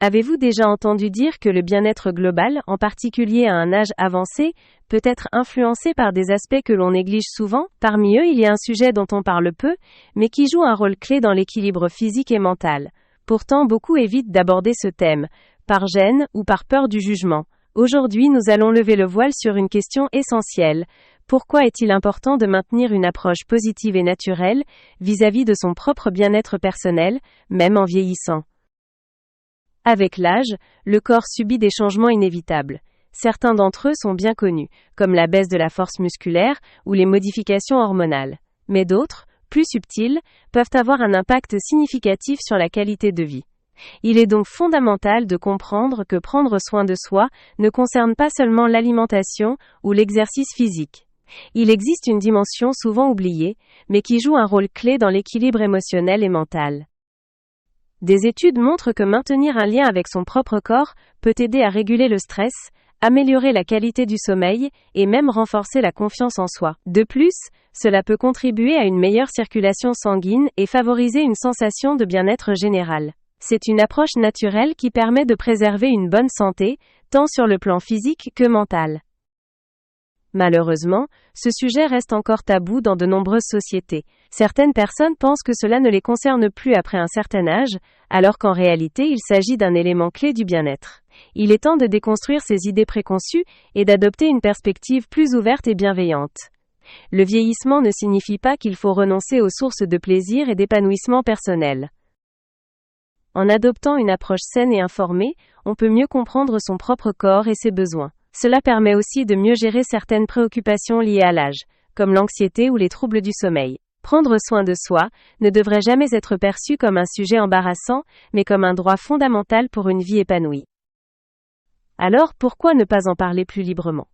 Avez-vous déjà entendu dire que le bien-être global, en particulier à un âge avancé, peut être influencé par des aspects que l'on néglige souvent? Parmi eux, il y a un sujet dont on parle peu, mais qui joue un rôle clé dans l'équilibre physique et mental. Pourtant, beaucoup évitent d'aborder ce thème, par gêne ou par peur du jugement. Aujourd'hui, nous allons lever le voile sur une question essentielle. Pourquoi est-il important de maintenir une approche positive et naturelle vis-à-vis de son propre bien-être personnel, même en vieillissant? Avec l'âge, le corps subit des changements inévitables. Certains d'entre eux sont bien connus, comme la baisse de la force musculaire ou les modifications hormonales. Mais d'autres, plus subtils, peuvent avoir un impact significatif sur la qualité de vie. Il est donc fondamental de comprendre que prendre soin de soi ne concerne pas seulement l'alimentation ou l'exercice physique. Il existe une dimension souvent oubliée, mais qui joue un rôle clé dans l'équilibre émotionnel et mental. Des études montrent que maintenir un lien avec son propre corps peut aider à réguler le stress, améliorer la qualité du sommeil et même renforcer la confiance en soi. De plus, cela peut contribuer à une meilleure circulation sanguine et favoriser une sensation de bien-être général. C'est une approche naturelle qui permet de préserver une bonne santé, tant sur le plan physique que mental. Malheureusement, ce sujet reste encore tabou dans de nombreuses sociétés. Certaines personnes pensent que cela ne les concerne plus après un certain âge, alors qu'en réalité il s'agit d'un élément clé du bien-être. Il est temps de déconstruire ces idées préconçues et d'adopter une perspective plus ouverte et bienveillante. Le vieillissement ne signifie pas qu'il faut renoncer aux sources de plaisir et d'épanouissement personnel. En adoptant une approche saine et informée, on peut mieux comprendre son propre corps et ses besoins. Cela permet aussi de mieux gérer certaines préoccupations liées à l'âge, comme l'anxiété ou les troubles du sommeil. Prendre soin de soi ne devrait jamais être perçu comme un sujet embarrassant, mais comme un droit fondamental pour une vie épanouie. Alors, pourquoi ne pas en parler plus librement?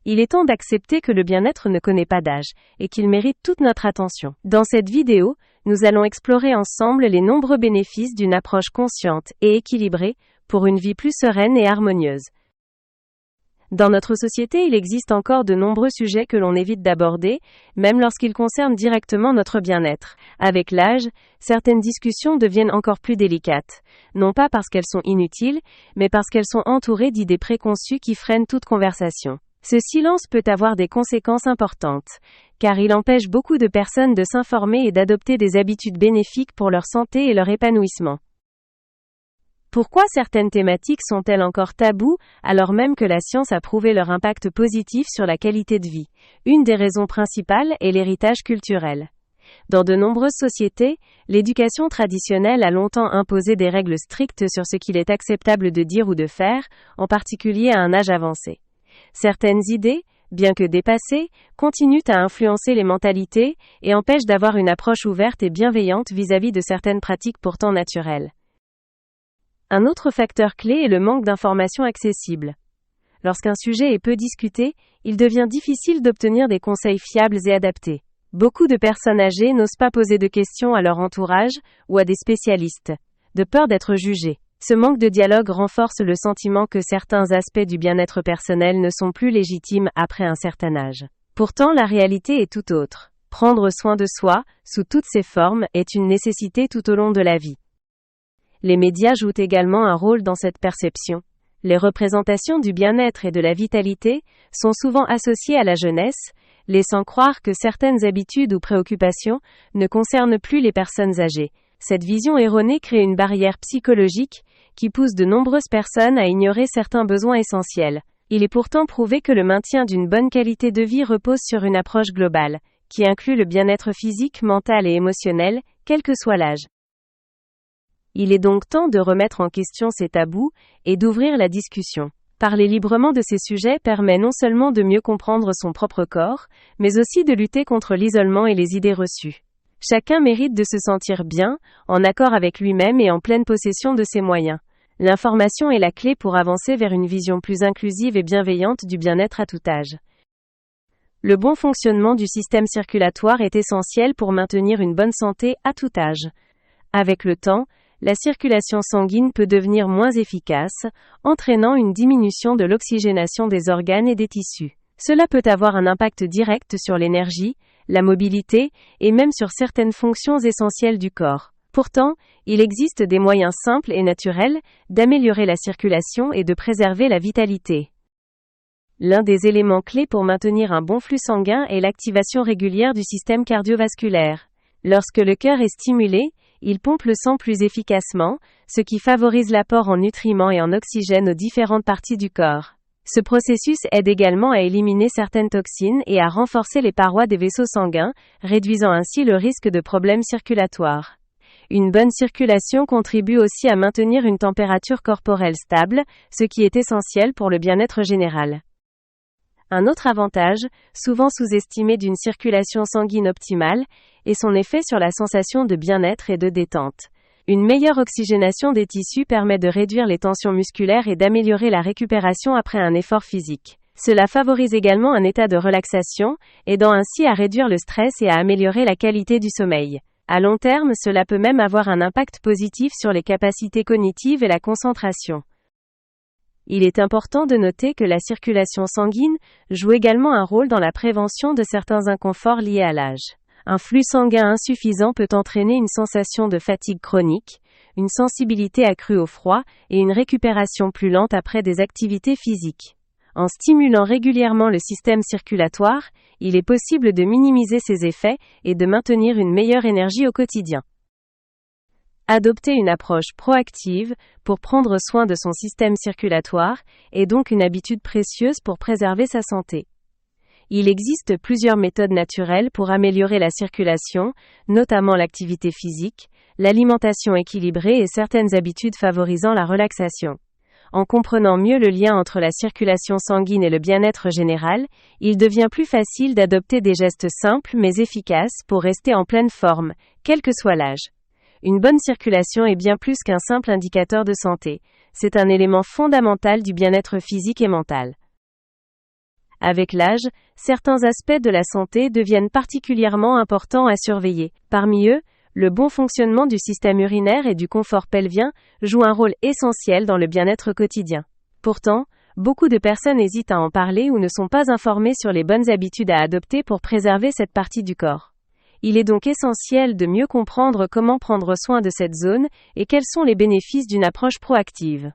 Il est temps d'accepter que le bien-être ne connaît pas d'âge, et qu'il mérite toute notre attention. Dans cette vidéo, nous allons explorer ensemble les nombreux bénéfices d'une approche consciente et équilibrée pour une vie plus sereine et harmonieuse. Dans notre société, il existe encore de nombreux sujets que l'on évite d'aborder, même lorsqu'ils concernent directement notre bien-être. Avec l'âge, certaines discussions deviennent encore plus délicates, non pas parce qu'elles sont inutiles, mais parce qu'elles sont entourées d'idées préconçues qui freinent toute conversation. Ce silence peut avoir des conséquences importantes, car il empêche beaucoup de personnes de s'informer et d'adopter des habitudes bénéfiques pour leur santé et leur épanouissement. Pourquoi certaines thématiques sont-elles encore taboues, alors même que la science a prouvé leur impact positif sur la qualité de vie? Une des raisons principales est l'héritage culturel. Dans de nombreuses sociétés, l'éducation traditionnelle a longtemps imposé des règles strictes sur ce qu'il est acceptable de dire ou de faire, en particulier à un âge avancé. Certaines idées, bien que dépassées, continuent à influencer les mentalités et empêchent d'avoir une approche ouverte et bienveillante vis-à-vis de certaines pratiques pourtant naturelles. Un autre facteur clé est le manque d'informations accessibles. Lorsqu'un sujet est peu discuté, il devient difficile d'obtenir des conseils fiables et adaptés. Beaucoup de personnes âgées n'osent pas poser de questions à leur entourage ou à des spécialistes, de peur d'être jugées. Ce manque de dialogue renforce le sentiment que certains aspects du bien-être personnel ne sont plus légitimes après un certain âge. Pourtant, la réalité est tout autre. Prendre soin de soi, sous toutes ses formes, est une nécessité tout au long de la vie. Les médias jouent également un rôle dans cette perception. Les représentations du bien-être et de la vitalité sont souvent associées à la jeunesse, laissant croire que certaines habitudes ou préoccupations ne concernent plus les personnes âgées. Cette vision erronée crée une barrière psychologique qui pousse de nombreuses personnes à ignorer certains besoins essentiels. Il est pourtant prouvé que le maintien d'une bonne qualité de vie repose sur une approche globale, qui inclut le bien-être physique, mental et émotionnel, quel que soit l'âge. Il est donc temps de remettre en question ces tabous et d'ouvrir la discussion. Parler librement de ces sujets permet non seulement de mieux comprendre son propre corps, mais aussi de lutter contre l'isolement et les idées reçues. Chacun mérite de se sentir bien, en accord avec lui-même et en pleine possession de ses moyens. L'information est la clé pour avancer vers une vision plus inclusive et bienveillante du bien-être à tout âge. Le bon fonctionnement du système circulatoire est essentiel pour maintenir une bonne santé à tout âge. Avec le temps, la circulation sanguine peut devenir moins efficace, entraînant une diminution de l'oxygénation des organes et des tissus. Cela peut avoir un impact direct sur l'énergie, la mobilité, et même sur certaines fonctions essentielles du corps. Pourtant, il existe des moyens simples et naturels d'améliorer la circulation et de préserver la vitalité. L'un des éléments clés pour maintenir un bon flux sanguin est l'activation régulière du système cardiovasculaire. Lorsque le cœur est stimulé, il pompe le sang plus efficacement, ce qui favorise l'apport en nutriments et en oxygène aux différentes parties du corps. Ce processus aide également à éliminer certaines toxines et à renforcer les parois des vaisseaux sanguins, réduisant ainsi le risque de problèmes circulatoires. Une bonne circulation contribue aussi à maintenir une température corporelle stable, ce qui est essentiel pour le bien-être général. Un autre avantage, souvent sous-estimé d'une circulation sanguine optimale, est son effet sur la sensation de bien-être et de détente. Une meilleure oxygénation des tissus permet de réduire les tensions musculaires et d'améliorer la récupération après un effort physique. Cela favorise également un état de relaxation, aidant ainsi à réduire le stress et à améliorer la qualité du sommeil. À long terme, cela peut même avoir un impact positif sur les capacités cognitives et la concentration. Il est important de noter que la circulation sanguine joue également un rôle dans la prévention de certains inconforts liés à l'âge. Un flux sanguin insuffisant peut entraîner une sensation de fatigue chronique, une sensibilité accrue au froid et une récupération plus lente après des activités physiques. En stimulant régulièrement le système circulatoire, il est possible de minimiser ces effets et de maintenir une meilleure énergie au quotidien. Adopter une approche proactive pour prendre soin de son système circulatoire est donc une habitude précieuse pour préserver sa santé. Il existe plusieurs méthodes naturelles pour améliorer la circulation, notamment l'activité physique, l'alimentation équilibrée et certaines habitudes favorisant la relaxation. En comprenant mieux le lien entre la circulation sanguine et le bien-être général, il devient plus facile d'adopter des gestes simples mais efficaces pour rester en pleine forme, quel que soit l'âge. Une bonne circulation est bien plus qu'un simple indicateur de santé. C'est un élément fondamental du bien-être physique et mental. Avec l'âge, certains aspects de la santé deviennent particulièrement importants à surveiller. Parmi eux, le bon fonctionnement du système urinaire et du confort pelvien joue un rôle essentiel dans le bien-être quotidien. Pourtant, beaucoup de personnes hésitent à en parler ou ne sont pas informées sur les bonnes habitudes à adopter pour préserver cette partie du corps. Il est donc essentiel de mieux comprendre comment prendre soin de cette zone et quels sont les bénéfices d'une approche proactive.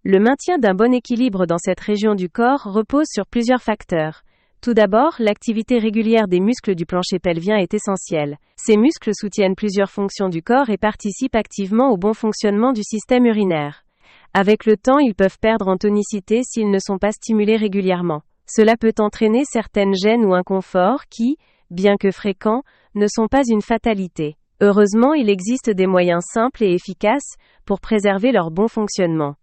Le maintien d'un bon équilibre dans cette région du corps repose sur plusieurs facteurs. Tout d'abord, l'activité régulière des muscles du plancher pelvien est essentielle. Ces muscles soutiennent plusieurs fonctions du corps et participent activement au bon fonctionnement du système urinaire. Avec le temps, ils peuvent perdre en tonicité s'ils ne sont pas stimulés régulièrement. Cela peut entraîner certaines gênes ou inconforts qui, bien que fréquents, ne sont pas une fatalité. Heureusement, il existe des moyens simples et efficaces pour préserver leur bon fonctionnement.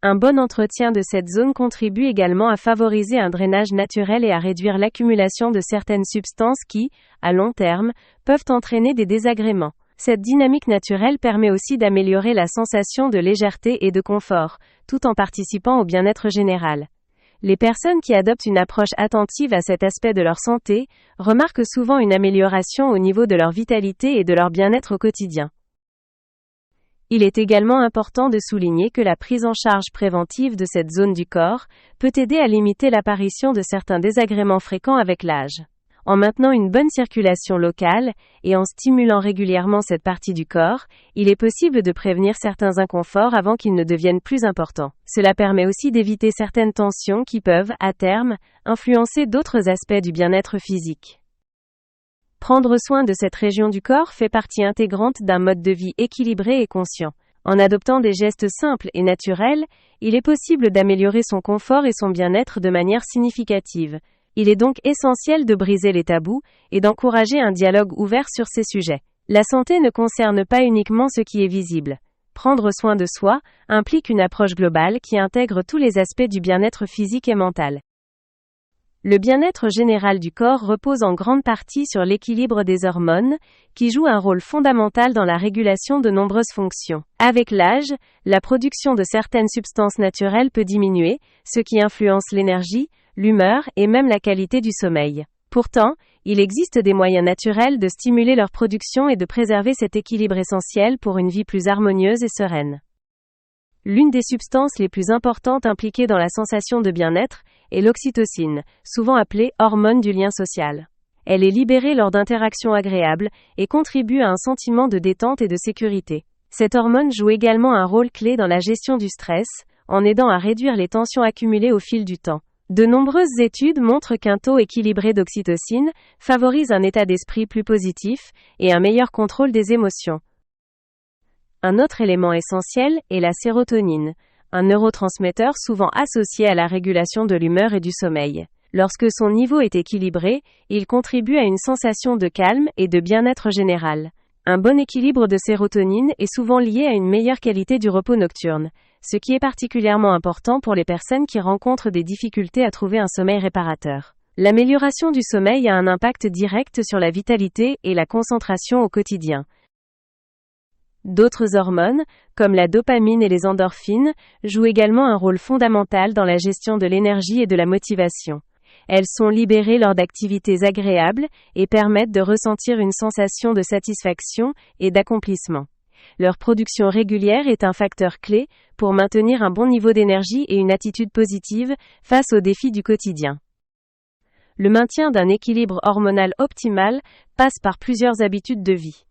Un bon entretien de cette zone contribue également à favoriser un drainage naturel et à réduire l'accumulation de certaines substances qui, à long terme, peuvent entraîner des désagréments. Cette dynamique naturelle permet aussi d'améliorer la sensation de légèreté et de confort, tout en participant au bien-être général. Les personnes qui adoptent une approche attentive à cet aspect de leur santé remarquent souvent une amélioration au niveau de leur vitalité et de leur bien-être au quotidien. Il est également important de souligner que la prise en charge préventive de cette zone du corps peut aider à limiter l'apparition de certains désagréments fréquents avec l'âge. En maintenant une bonne circulation locale et en stimulant régulièrement cette partie du corps, il est possible de prévenir certains inconforts avant qu'ils ne deviennent plus importants. Cela permet aussi d'éviter certaines tensions qui peuvent, à terme, influencer d'autres aspects du bien-être physique. Prendre soin de cette région du corps fait partie intégrante d'un mode de vie équilibré et conscient. En adoptant des gestes simples et naturels, il est possible d'améliorer son confort et son bien-être de manière significative. Il est donc essentiel de briser les tabous et d'encourager un dialogue ouvert sur ces sujets. La santé ne concerne pas uniquement ce qui est visible. Prendre soin de soi implique une approche globale qui intègre tous les aspects du bien-être physique et mental. Le bien-être général du corps repose en grande partie sur l'équilibre des hormones, qui jouent un rôle fondamental dans la régulation de nombreuses fonctions. Avec l'âge, la production de certaines substances naturelles peut diminuer, ce qui influence l'énergie, l'humeur et même la qualité du sommeil. Pourtant, il existe des moyens naturels de stimuler leur production et de préserver cet équilibre essentiel pour une vie plus harmonieuse et sereine. L'une des substances les plus importantes impliquées dans la sensation de bien-être est l'oxytocine, souvent appelée hormone du lien social. Elle est libérée lors d'interactions agréables et contribue à un sentiment de détente et de sécurité. Cette hormone joue également un rôle clé dans la gestion du stress, en aidant à réduire les tensions accumulées au fil du temps. De nombreuses études montrent qu'un taux équilibré d'oxytocine favorise un état d'esprit plus positif et un meilleur contrôle des émotions. Un autre élément essentiel est la sérotonine, un neurotransmetteur souvent associé à la régulation de l'humeur et du sommeil. Lorsque son niveau est équilibré, il contribue à une sensation de calme et de bien-être général. Un bon équilibre de sérotonine est souvent lié à une meilleure qualité du repos nocturne, ce qui est particulièrement important pour les personnes qui rencontrent des difficultés à trouver un sommeil réparateur. L'amélioration du sommeil a un impact direct sur la vitalité et la concentration au quotidien. D'autres hormones, comme la dopamine et les endorphines, jouent également un rôle fondamental dans la gestion de l'énergie et de la motivation. Elles sont libérées lors d'activités agréables et permettent de ressentir une sensation de satisfaction et d'accomplissement. Leur production régulière est un facteur clé pour maintenir un bon niveau d'énergie et une attitude positive face aux défis du quotidien. Le maintien d'un équilibre hormonal optimal passe par plusieurs habitudes de vie.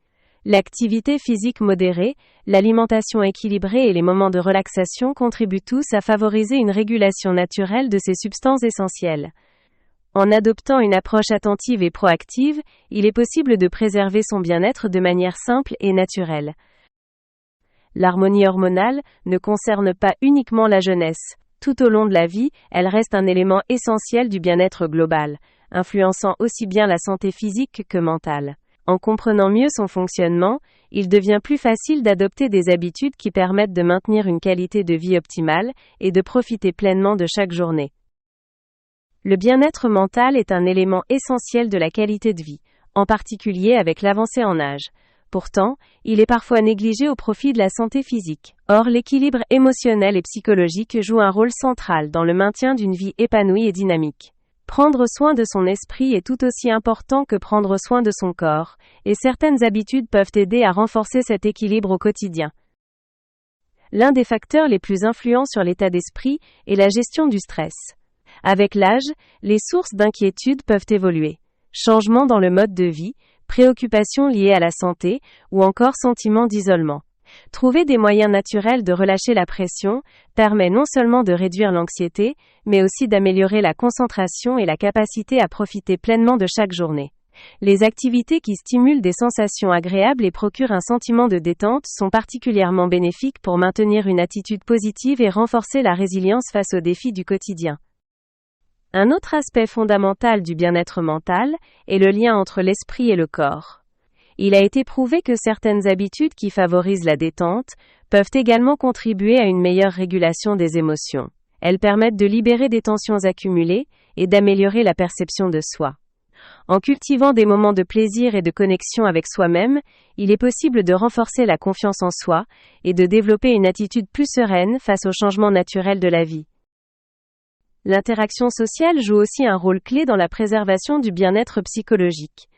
L'activité physique modérée, l'alimentation équilibrée et les moments de relaxation contribuent tous à favoriser une régulation naturelle de ces substances essentielles. En adoptant une approche attentive et proactive, il est possible de préserver son bien-être de manière simple et naturelle. L'harmonie hormonale ne concerne pas uniquement la jeunesse. Tout au long de la vie, elle reste un élément essentiel du bien-être global, influençant aussi bien la santé physique que mentale. En comprenant mieux son fonctionnement, il devient plus facile d'adopter des habitudes qui permettent de maintenir une qualité de vie optimale et de profiter pleinement de chaque journée. Le bien-être mental est un élément essentiel de la qualité de vie, en particulier avec l'avancée en âge. Pourtant, il est parfois négligé au profit de la santé physique. Or, l'équilibre émotionnel et psychologique joue un rôle central dans le maintien d'une vie épanouie et dynamique. Prendre soin de son esprit est tout aussi important que prendre soin de son corps, et certaines habitudes peuvent aider à renforcer cet équilibre au quotidien. L'un des facteurs les plus influents sur l'état d'esprit est la gestion du stress. Avec l'âge, les sources d'inquiétude peuvent évoluer. Changements dans le mode de vie, préoccupations liées à la santé, ou encore sentiments d'isolement. Trouver des moyens naturels de relâcher la pression permet non seulement de réduire l'anxiété, mais aussi d'améliorer la concentration et la capacité à profiter pleinement de chaque journée. Les activités qui stimulent des sensations agréables et procurent un sentiment de détente sont particulièrement bénéfiques pour maintenir une attitude positive et renforcer la résilience face aux défis du quotidien. Un autre aspect fondamental du bien-être mental est le lien entre l'esprit et le corps. Il a été prouvé que certaines habitudes qui favorisent la détente peuvent également contribuer à une meilleure régulation des émotions. Elles permettent de libérer des tensions accumulées et d'améliorer la perception de soi. En cultivant des moments de plaisir et de connexion avec soi-même, il est possible de renforcer la confiance en soi et de développer une attitude plus sereine face aux changements naturels de la vie. L'interaction sociale joue aussi un rôle clé dans la préservation du bien-être psychologique.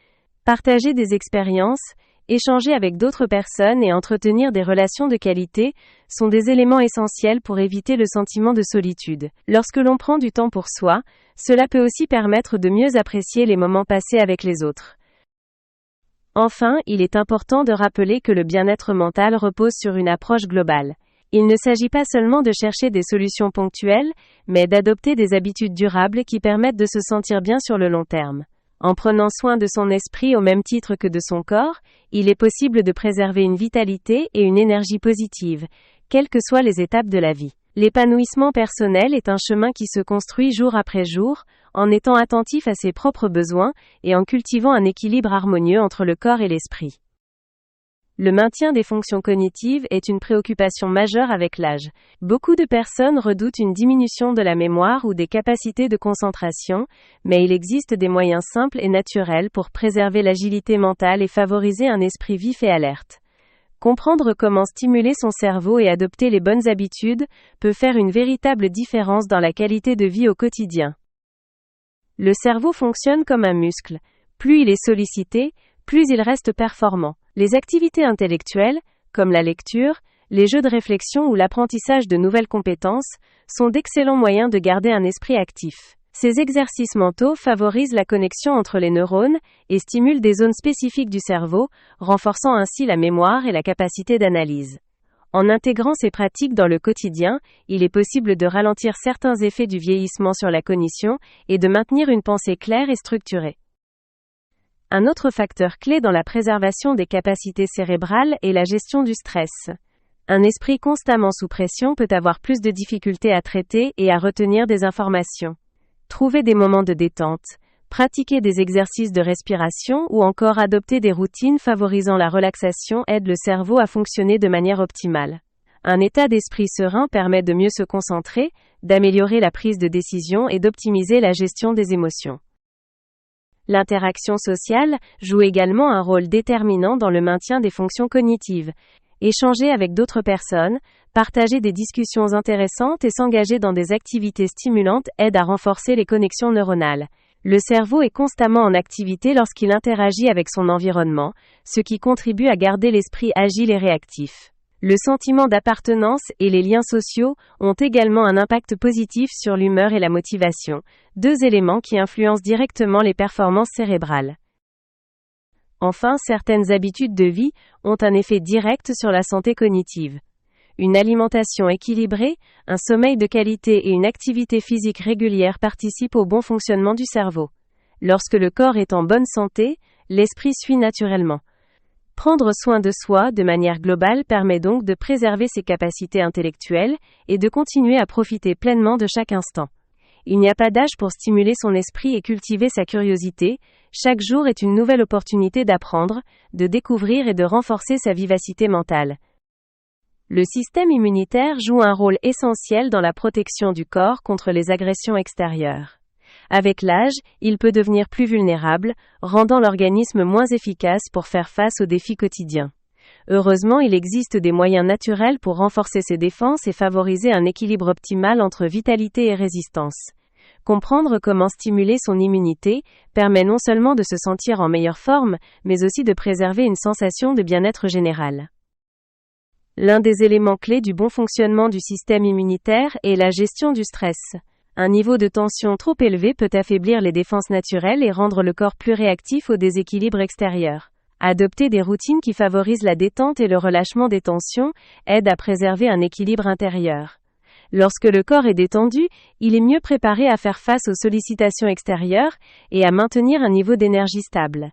Partager des expériences, échanger avec d'autres personnes et entretenir des relations de qualité sont des éléments essentiels pour éviter le sentiment de solitude. Lorsque l'on prend du temps pour soi, cela peut aussi permettre de mieux apprécier les moments passés avec les autres. Enfin, il est important de rappeler que le bien-être mental repose sur une approche globale. Il ne s'agit pas seulement de chercher des solutions ponctuelles, mais d'adopter des habitudes durables qui permettent de se sentir bien sur le long terme. En prenant soin de son esprit au même titre que de son corps, il est possible de préserver une vitalité et une énergie positive, quelles que soient les étapes de la vie. L'épanouissement personnel est un chemin qui se construit jour après jour, en étant attentif à ses propres besoins et en cultivant un équilibre harmonieux entre le corps et l'esprit. Le maintien des fonctions cognitives est une préoccupation majeure avec l'âge. Beaucoup de personnes redoutent une diminution de la mémoire ou des capacités de concentration, mais il existe des moyens simples et naturels pour préserver l'agilité mentale et favoriser un esprit vif et alerte. Comprendre comment stimuler son cerveau et adopter les bonnes habitudes peut faire une véritable différence dans la qualité de vie au quotidien. Le cerveau fonctionne comme un muscle. Plus il est sollicité, plus il reste performant. Les activités intellectuelles, comme la lecture, les jeux de réflexion ou l'apprentissage de nouvelles compétences, sont d'excellents moyens de garder un esprit actif. Ces exercices mentaux favorisent la connexion entre les neurones et stimulent des zones spécifiques du cerveau, renforçant ainsi la mémoire et la capacité d'analyse. En intégrant ces pratiques dans le quotidien, il est possible de ralentir certains effets du vieillissement sur la cognition et de maintenir une pensée claire et structurée. Un autre facteur clé dans la préservation des capacités cérébrales est la gestion du stress. Un esprit constamment sous pression peut avoir plus de difficultés à traiter et à retenir des informations. Trouver des moments de détente, pratiquer des exercices de respiration ou encore adopter des routines favorisant la relaxation aide le cerveau à fonctionner de manière optimale. Un état d'esprit serein permet de mieux se concentrer, d'améliorer la prise de décision et d'optimiser la gestion des émotions. L'interaction sociale joue également un rôle déterminant dans le maintien des fonctions cognitives. Échanger avec d'autres personnes, partager des discussions intéressantes et s'engager dans des activités stimulantes aide à renforcer les connexions neuronales. Le cerveau est constamment en activité lorsqu'il interagit avec son environnement, ce qui contribue à garder l'esprit agile et réactif. Le sentiment d'appartenance et les liens sociaux ont également un impact positif sur l'humeur et la motivation, deux éléments qui influencent directement les performances cérébrales. Enfin, certaines habitudes de vie ont un effet direct sur la santé cognitive. Une alimentation équilibrée, un sommeil de qualité et une activité physique régulière participent au bon fonctionnement du cerveau. Lorsque le corps est en bonne santé, l'esprit suit naturellement. Prendre soin de soi de manière globale permet donc de préserver ses capacités intellectuelles et de continuer à profiter pleinement de chaque instant. Il n'y a pas d'âge pour stimuler son esprit et cultiver sa curiosité. Chaque jour est une nouvelle opportunité d'apprendre, de découvrir et de renforcer sa vivacité mentale. Le système immunitaire joue un rôle essentiel dans la protection du corps contre les agressions extérieures. Avec l'âge, il peut devenir plus vulnérable, rendant l'organisme moins efficace pour faire face aux défis quotidiens. Heureusement, il existe des moyens naturels pour renforcer ses défenses et favoriser un équilibre optimal entre vitalité et résistance. Comprendre comment stimuler son immunité permet non seulement de se sentir en meilleure forme, mais aussi de préserver une sensation de bien-être général. L'un des éléments clés du bon fonctionnement du système immunitaire est la gestion du stress. Un niveau de tension trop élevé peut affaiblir les défenses naturelles et rendre le corps plus réactif aux déséquilibres extérieurs. Adopter des routines qui favorisent la détente et le relâchement des tensions aide à préserver un équilibre intérieur. Lorsque le corps est détendu, il est mieux préparé à faire face aux sollicitations extérieures et à maintenir un niveau d'énergie stable.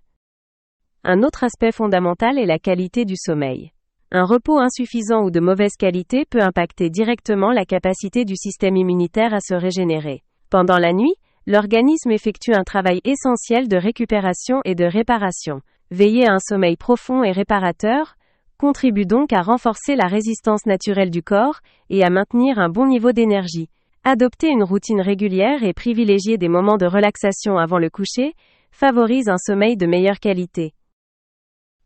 Un autre aspect fondamental est la qualité du sommeil. Un repos insuffisant ou de mauvaise qualité peut impacter directement la capacité du système immunitaire à se régénérer. Pendant la nuit, l'organisme effectue un travail essentiel de récupération et de réparation. Veiller à un sommeil profond et réparateur contribue donc à renforcer la résistance naturelle du corps et à maintenir un bon niveau d'énergie. Adopter une routine régulière et privilégier des moments de relaxation avant le coucher favorise un sommeil de meilleure qualité.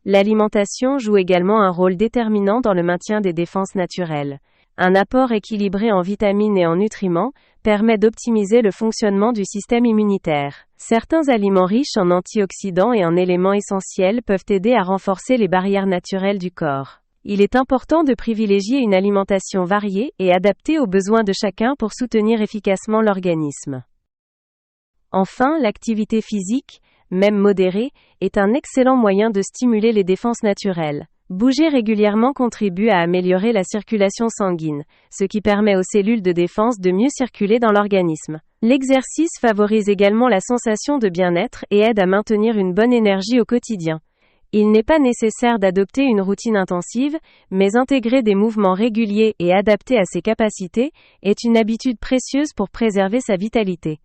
L'alimentation joue également un rôle déterminant dans le maintien des défenses naturelles. Un apport équilibré en vitamines et en nutriments permet d'optimiser le fonctionnement du système immunitaire. Certains aliments riches en antioxydants et en éléments essentiels peuvent aider à renforcer les barrières naturelles du corps. Il est important de privilégier une alimentation variée et adaptée aux besoins de chacun pour soutenir efficacement l'organisme. Enfin, l'activité physique, même modérée, est un excellent moyen de stimuler les défenses naturelles. Bouger régulièrement contribue à améliorer la circulation sanguine, ce qui permet aux cellules de défense de mieux circuler dans l'organisme. L'exercice favorise également la sensation de bien-être et aide à maintenir une bonne énergie au quotidien. Il n'est pas nécessaire d'adopter une routine intensive, mais intégrer des mouvements réguliers et adaptés à ses capacités est une habitude précieuse pour préserver sa vitalité.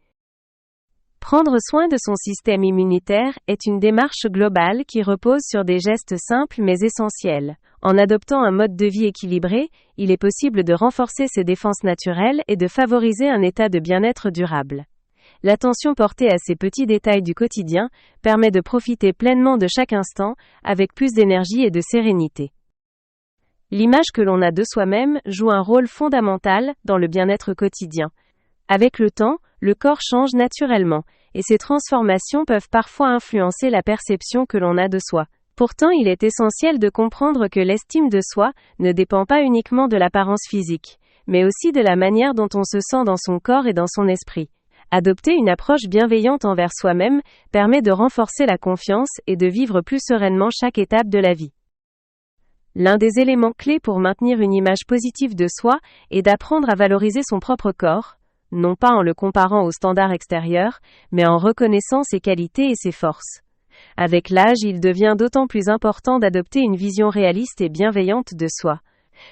Prendre soin de son système immunitaire est une démarche globale qui repose sur des gestes simples mais essentiels. En adoptant un mode de vie équilibré, il est possible de renforcer ses défenses naturelles et de favoriser un état de bien-être durable. L'attention portée à ces petits détails du quotidien permet de profiter pleinement de chaque instant, avec plus d'énergie et de sérénité. L'image que l'on a de soi-même joue un rôle fondamental dans le bien-être quotidien. Avec le temps, le corps change naturellement, et ces transformations peuvent parfois influencer la perception que l'on a de soi. Pourtant, il est essentiel de comprendre que l'estime de soi ne dépend pas uniquement de l'apparence physique, mais aussi de la manière dont on se sent dans son corps et dans son esprit. Adopter une approche bienveillante envers soi-même permet de renforcer la confiance et de vivre plus sereinement chaque étape de la vie. L'un des éléments clés pour maintenir une image positive de soi est d'apprendre à valoriser son propre corps, non pas en le comparant aux standards extérieurs, mais en reconnaissant ses qualités et ses forces. Avec l'âge, il devient d'autant plus important d'adopter une vision réaliste et bienveillante de soi.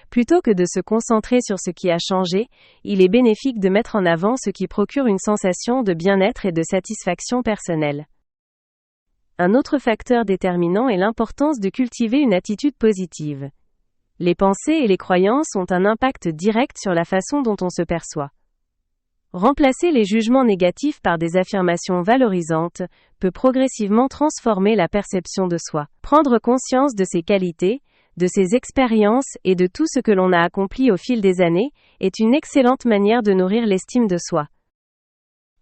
Plutôt que de se concentrer sur ce qui a changé, il est bénéfique de mettre en avant ce qui procure une sensation de bien-être et de satisfaction personnelle. Un autre facteur déterminant est l'importance de cultiver une attitude positive. Les pensées et les croyances ont un impact direct sur la façon dont on se perçoit. Remplacer les jugements négatifs par des affirmations valorisantes peut progressivement transformer la perception de soi. Prendre conscience de ses qualités, de ses expériences et de tout ce que l'on a accompli au fil des années est une excellente manière de nourrir l'estime de soi.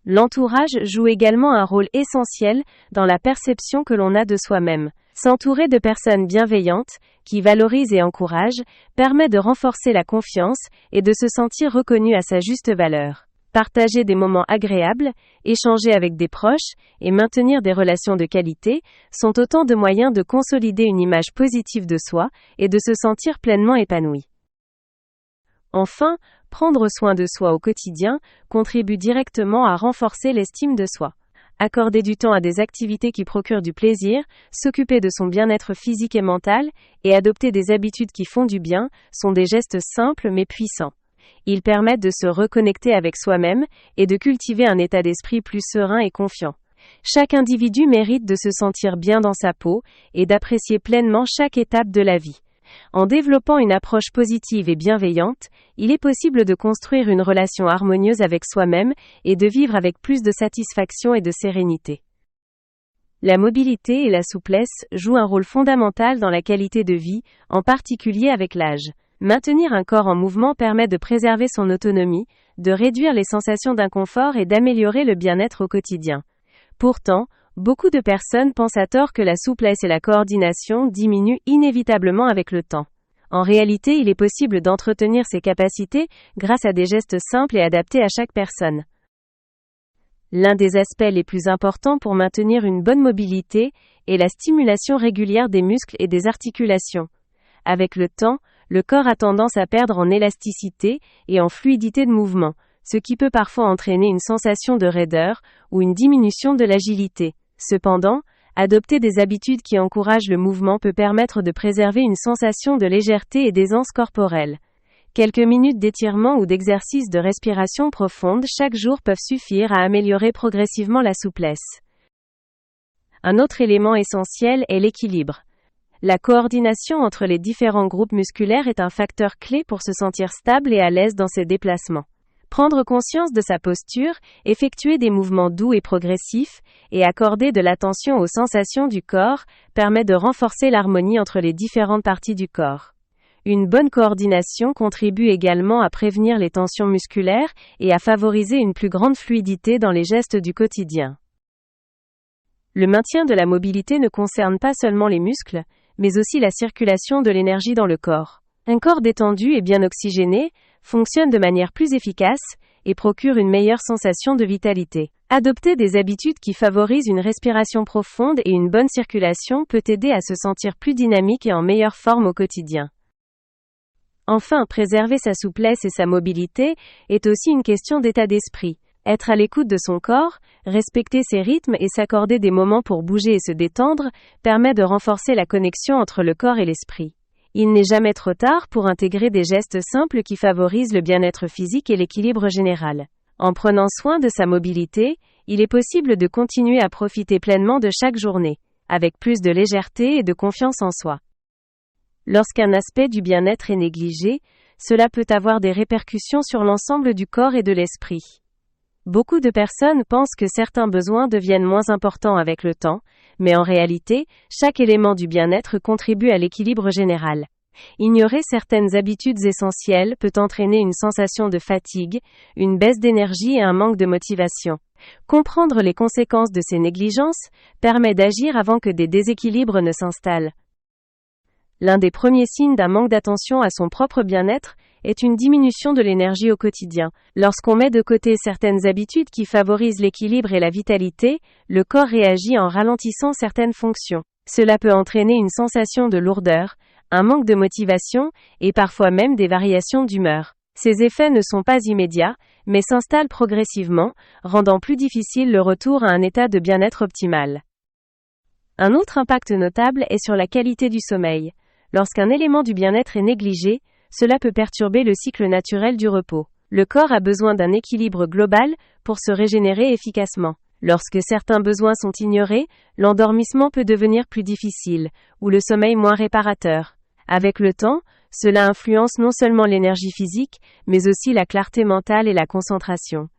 L'entourage joue également un rôle essentiel dans la perception que l'on a de soi-même. S'entourer de personnes bienveillantes, qui valorisent et encouragent, permet de renforcer la confiance et de se sentir reconnu à sa juste valeur. Partager des moments agréables, échanger avec des proches et maintenir des relations de qualité sont autant de moyens de consolider une image positive de soi et de se sentir pleinement épanoui. Enfin, prendre soin de soi au quotidien contribue directement à renforcer l'estime de soi. Accorder du temps à des activités qui procurent du plaisir, s'occuper de son bien-être physique et mental, et adopter des habitudes qui font du bien, sont des gestes simples mais puissants. Ils permettent de se reconnecter avec soi-même et de cultiver un état d'esprit plus serein et confiant. Chaque individu mérite de se sentir bien dans sa peau et d'apprécier pleinement chaque étape de la vie. En développant une approche positive et bienveillante, il est possible de construire une relation harmonieuse avec soi-même et de vivre avec plus de satisfaction et de sérénité. La mobilité et la souplesse jouent un rôle fondamental dans la qualité de vie, en particulier avec l'âge. Maintenir un corps en mouvement permet de préserver son autonomie, de réduire les sensations d'inconfort et d'améliorer le bien-être au quotidien. Pourtant, beaucoup de personnes pensent à tort que la souplesse et la coordination diminuent inévitablement avec le temps. En réalité, il est possible d'entretenir ces capacités grâce à des gestes simples et adaptés à chaque personne. L'un des aspects les plus importants pour maintenir une bonne mobilité est la stimulation régulière des muscles et des articulations. Avec le temps, le corps a tendance à perdre en élasticité et en fluidité de mouvement, ce qui peut parfois entraîner une sensation de raideur ou une diminution de l'agilité. Cependant, adopter des habitudes qui encouragent le mouvement peut permettre de préserver une sensation de légèreté et d'aisance corporelle. Quelques minutes d'étirement ou d'exercice de respiration profonde chaque jour peuvent suffire à améliorer progressivement la souplesse. Un autre élément essentiel est l'équilibre. La coordination entre les différents groupes musculaires est un facteur clé pour se sentir stable et à l'aise dans ses déplacements. Prendre conscience de sa posture, effectuer des mouvements doux et progressifs, et accorder de l'attention aux sensations du corps, permet de renforcer l'harmonie entre les différentes parties du corps. Une bonne coordination contribue également à prévenir les tensions musculaires et à favoriser une plus grande fluidité dans les gestes du quotidien. Le maintien de la mobilité ne concerne pas seulement les muscles, mais aussi la circulation de l'énergie dans le corps. Un corps détendu et bien oxygéné fonctionne de manière plus efficace et procure une meilleure sensation de vitalité. Adopter des habitudes qui favorisent une respiration profonde et une bonne circulation peut aider à se sentir plus dynamique et en meilleure forme au quotidien. Enfin, préserver sa souplesse et sa mobilité est aussi une question d'état d'esprit. Être à l'écoute de son corps, respecter ses rythmes et s'accorder des moments pour bouger et se détendre permet de renforcer la connexion entre le corps et l'esprit. Il n'est jamais trop tard pour intégrer des gestes simples qui favorisent le bien-être physique et l'équilibre général. En prenant soin de sa mobilité, il est possible de continuer à profiter pleinement de chaque journée, avec plus de légèreté et de confiance en soi. Lorsqu'un aspect du bien-être est négligé, cela peut avoir des répercussions sur l'ensemble du corps et de l'esprit. Beaucoup de personnes pensent que certains besoins deviennent moins importants avec le temps, mais en réalité, chaque élément du bien-être contribue à l'équilibre général. Ignorer certaines habitudes essentielles peut entraîner une sensation de fatigue, une baisse d'énergie et un manque de motivation. Comprendre les conséquences de ces négligences permet d'agir avant que des déséquilibres ne s'installent. L'un des premiers signes d'un manque d'attention à son propre bien-être est une diminution de l'énergie au quotidien. Lorsqu'on met de côté certaines habitudes qui favorisent l'équilibre et la vitalité, le corps réagit en ralentissant certaines fonctions. Cela peut entraîner une sensation de lourdeur, un manque de motivation, et parfois même des variations d'humeur. Ces effets ne sont pas immédiats, mais s'installent progressivement, rendant plus difficile le retour à un état de bien-être optimal. Un autre impact notable est sur la qualité du sommeil. Lorsqu'un élément du bien-être est négligé, cela peut perturber le cycle naturel du repos. Le corps a besoin d'un équilibre global pour se régénérer efficacement. Lorsque certains besoins sont ignorés, l'endormissement peut devenir plus difficile, ou le sommeil moins réparateur. Avec le temps, cela influence non seulement l'énergie physique, mais aussi la clarté mentale et la concentration.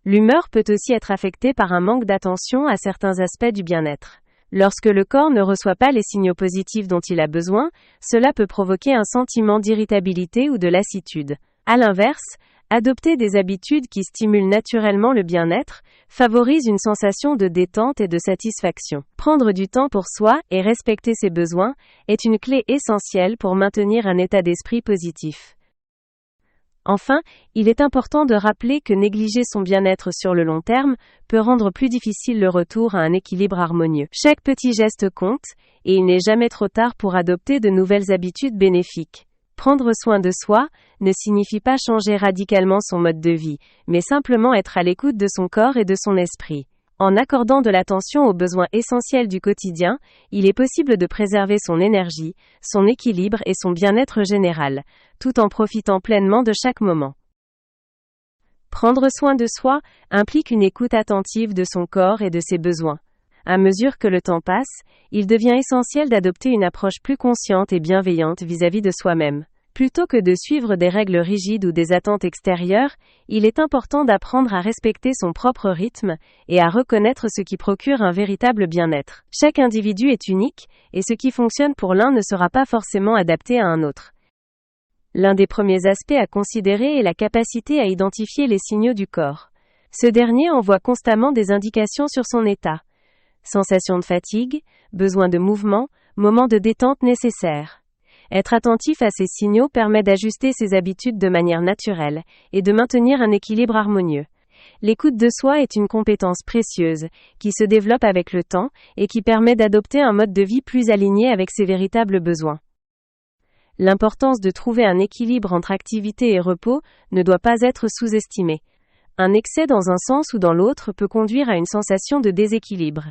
L'humeur peut aussi être affectée par un manque d'attention à certains aspects du bien-être. Lorsque le corps ne reçoit pas les signaux positifs dont il a besoin, cela peut provoquer un sentiment d'irritabilité ou de lassitude. À l'inverse, adopter des habitudes qui stimulent naturellement le bien-être favorise une sensation de détente et de satisfaction. Prendre du temps pour soi et respecter ses besoins est une clé essentielle pour maintenir un état d'esprit positif. Enfin, il est important de rappeler que négliger son bien-être sur le long terme peut rendre plus difficile le retour à un équilibre harmonieux. Chaque petit geste compte, et il n'est jamais trop tard pour adopter de nouvelles habitudes bénéfiques. Prendre soin de soi ne signifie pas changer radicalement son mode de vie, mais simplement être à l'écoute de son corps et de son esprit. En accordant de l'attention aux besoins essentiels du quotidien, il est possible de préserver son énergie, son équilibre et son bien-être général, tout en profitant pleinement de chaque moment. Prendre soin de soi implique une écoute attentive de son corps et de ses besoins. À mesure que le temps passe, il devient essentiel d'adopter une approche plus consciente et bienveillante vis-à-vis de soi-même. Plutôt que de suivre des règles rigides ou des attentes extérieures, il est important d'apprendre à respecter son propre rythme et à reconnaître ce qui procure un véritable bien-être. Chaque individu est unique, et ce qui fonctionne pour l'un ne sera pas forcément adapté à un autre. L'un des premiers aspects à considérer est la capacité à identifier les signaux du corps. Ce dernier envoie constamment des indications sur son état. Sensation de fatigue, besoin de mouvement, moment de détente nécessaire. Être attentif à ces signaux permet d'ajuster ses habitudes de manière naturelle et de maintenir un équilibre harmonieux. L'écoute de soi est une compétence précieuse, qui se développe avec le temps et qui permet d'adopter un mode de vie plus aligné avec ses véritables besoins. L'importance de trouver un équilibre entre activité et repos ne doit pas être sous-estimée. Un excès dans un sens ou dans l'autre peut conduire à une sensation de déséquilibre.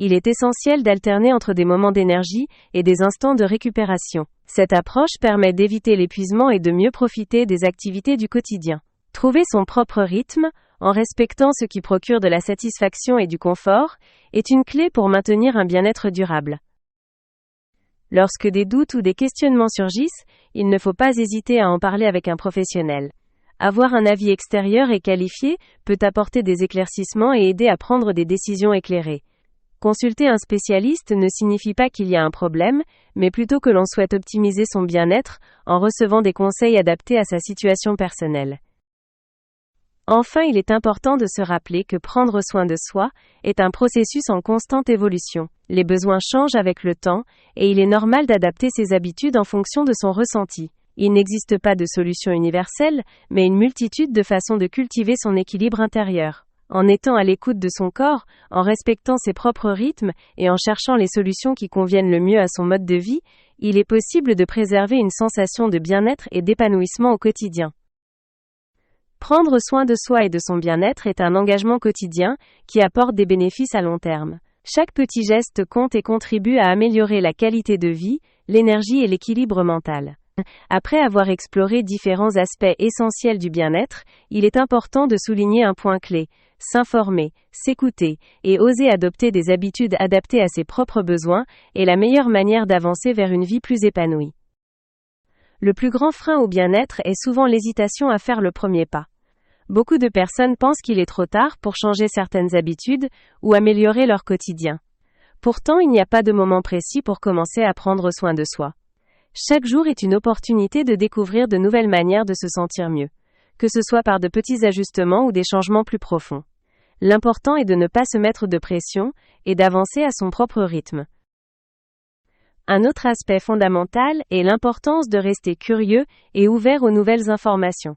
Il est essentiel d'alterner entre des moments d'énergie et des instants de récupération. Cette approche permet d'éviter l'épuisement et de mieux profiter des activités du quotidien. Trouver son propre rythme, en respectant ce qui procure de la satisfaction et du confort, est une clé pour maintenir un bien-être durable. Lorsque des doutes ou des questionnements surgissent, il ne faut pas hésiter à en parler avec un professionnel. Avoir un avis extérieur et qualifié peut apporter des éclaircissements et aider à prendre des décisions éclairées. Consulter un spécialiste ne signifie pas qu'il y a un problème, mais plutôt que l'on souhaite optimiser son bien-être en recevant des conseils adaptés à sa situation personnelle. Enfin, il est important de se rappeler que prendre soin de soi est un processus en constante évolution. Les besoins changent avec le temps, et il est normal d'adapter ses habitudes en fonction de son ressenti. Il n'existe pas de solution universelle, mais une multitude de façons de cultiver son équilibre intérieur. En étant à l'écoute de son corps, en respectant ses propres rythmes et en cherchant les solutions qui conviennent le mieux à son mode de vie, il est possible de préserver une sensation de bien-être et d'épanouissement au quotidien. Prendre soin de soi et de son bien-être est un engagement quotidien qui apporte des bénéfices à long terme. Chaque petit geste compte et contribue à améliorer la qualité de vie, l'énergie et l'équilibre mental. Après avoir exploré différents aspects essentiels du bien-être, il est important de souligner un point clé: s'informer, s'écouter et oser adopter des habitudes adaptées à ses propres besoins est la meilleure manière d'avancer vers une vie plus épanouie. Le plus grand frein au bien-être est souvent l'hésitation à faire le premier pas. Beaucoup de personnes pensent qu'il est trop tard pour changer certaines habitudes ou améliorer leur quotidien. Pourtant, il n'y a pas de moment précis pour commencer à prendre soin de soi. Chaque jour est une opportunité de découvrir de nouvelles manières de se sentir mieux, que ce soit par de petits ajustements ou des changements plus profonds. L'important est de ne pas se mettre de pression et d'avancer à son propre rythme. Un autre aspect fondamental est l'importance de rester curieux et ouvert aux nouvelles informations.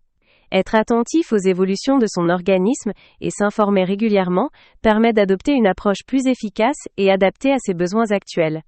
Être attentif aux évolutions de son organisme et s'informer régulièrement permet d'adopter une approche plus efficace et adaptée à ses besoins actuels.